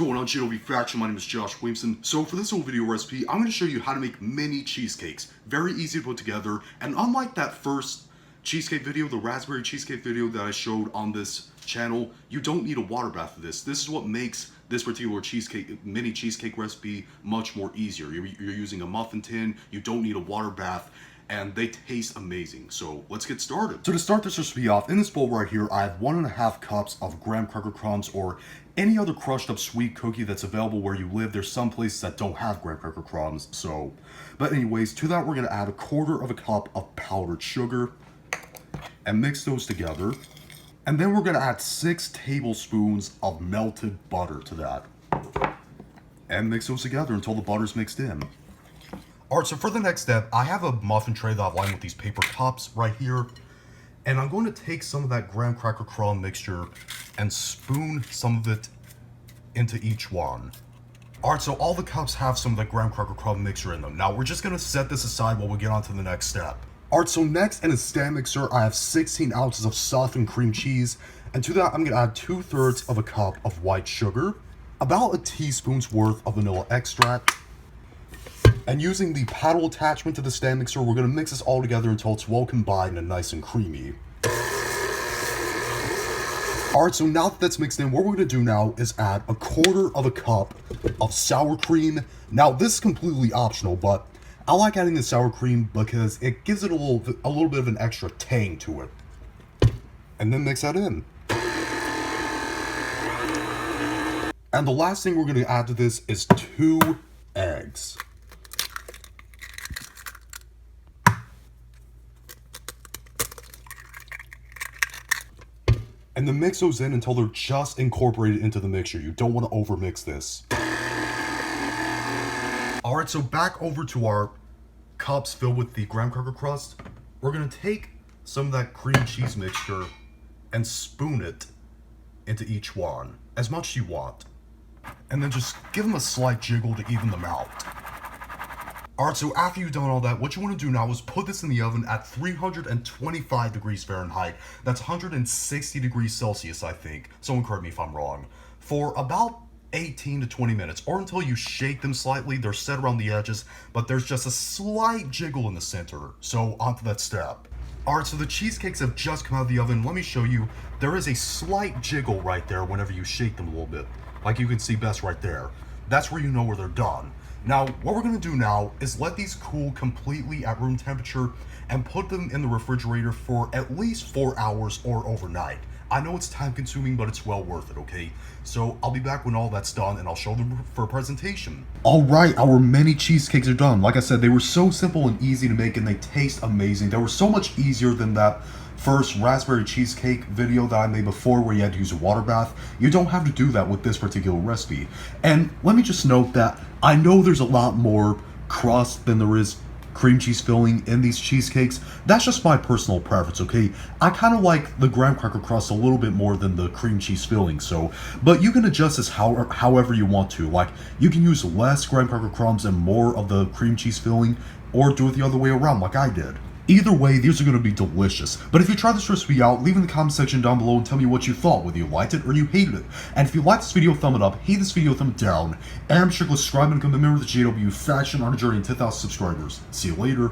going on, GW Faction? My name is Josh Williamson. So for this little video recipe, I'm going to show you how to make mini cheesecakes. Very easy to put together, and unlike that first cheesecake video, the raspberry cheesecake video that I showed on this channel, you don't need a water bath for this. This is what makes this particular mini cheesecake recipe much more easier. You're using a muffin tin, you don't need a water bath, and they taste amazing. So let's get started. So to start this recipe off, in this bowl right here, I have 1.5 cups of graham cracker crumbs or any other crushed up sweet cookie that's available where you live. There's some places that don't have graham cracker crumbs, so. But anyways, to that we're gonna add 1/4 cup of powdered sugar and mix those together. And then we're gonna add 6 tablespoons of melted butter to that. And mix those together until the butter's mixed in. Alright, so for the next step, I have a muffin tray that I've lined with these paper cups right here. And I'm going to take some of that graham cracker crumb mixture and spoon some of it into each one. Alright, so all the cups have some of the graham cracker crumb mixture in them. Now, we're just going to set this aside while we get on to the next step. Alright, so next in a stand mixer, I have 16 ounces of softened cream cheese. And to that, I'm going to add 2/3 of a cup of white sugar, about a teaspoon's worth of vanilla extract. And using the paddle attachment to the stand mixer, we're going to mix this all together until it's well combined and nice and creamy. Alright, so now that that's mixed in, what we're going to do now is add 1/4 cup of sour cream. Now, this is completely optional, but I like adding the sour cream because it gives it a little bit of an extra tang to it. And then mix that in. And the last thing we're going to add to this is 2 eggs. And then mix those in until they're just incorporated into the mixture. You don't want to overmix this. Alright, so back over to our cups filled with the graham cracker crust. We're going to take some of that cream cheese mixture and spoon it into each one, as much as you want. And then just give them a slight jiggle to even them out. Alright, so after you've done all that, what you want to do now is put this in the oven at 325 degrees Fahrenheit. That's 160 degrees Celsius, I think. Someone correct me if I'm wrong. For about 18 to 20 minutes, or until you shake them slightly. They're set around the edges, but there's just a slight jiggle in the center. So onto that step. Alright, so the cheesecakes have just come out of the oven. Let me show you. There is a slight jiggle right there whenever you shake them a little bit. Like you can see best right there. That's where you know where they're done. Now, what we're going to do now is let these cool completely at room temperature and put them in the refrigerator for at least 4 hours or overnight. I know it's time consuming, but it's well worth it, okay? So I'll be back when all that's done and I'll show them for a presentation. Alright, our mini cheesecakes are done. Like I said, they were so simple and easy to make and they taste amazing. They were so much easier than that first raspberry cheesecake video that I made before where you had to use a water bath. You don't have to do that with this particular recipe. And let me just note that I know there's a lot more crust than there is cream cheese filling in these cheesecakes. That's just my personal preference, okay? I kind of like the graham cracker crust a little bit more than the cream cheese filling, so, but you can adjust this however you want to. Like, you can use less graham cracker crumbs and more of the cream cheese filling, or do it the other way around like I did. Either way, these are going to be delicious. But if you try this recipe out, leave in the comment section down below and tell me what you thought, whether you liked it or you hated it. And if you liked this video, thumb it up, hate this video, thumb it down, and be sure to subscribe and become a member of the GW Faction on a journey to 10,000 subscribers. See you later.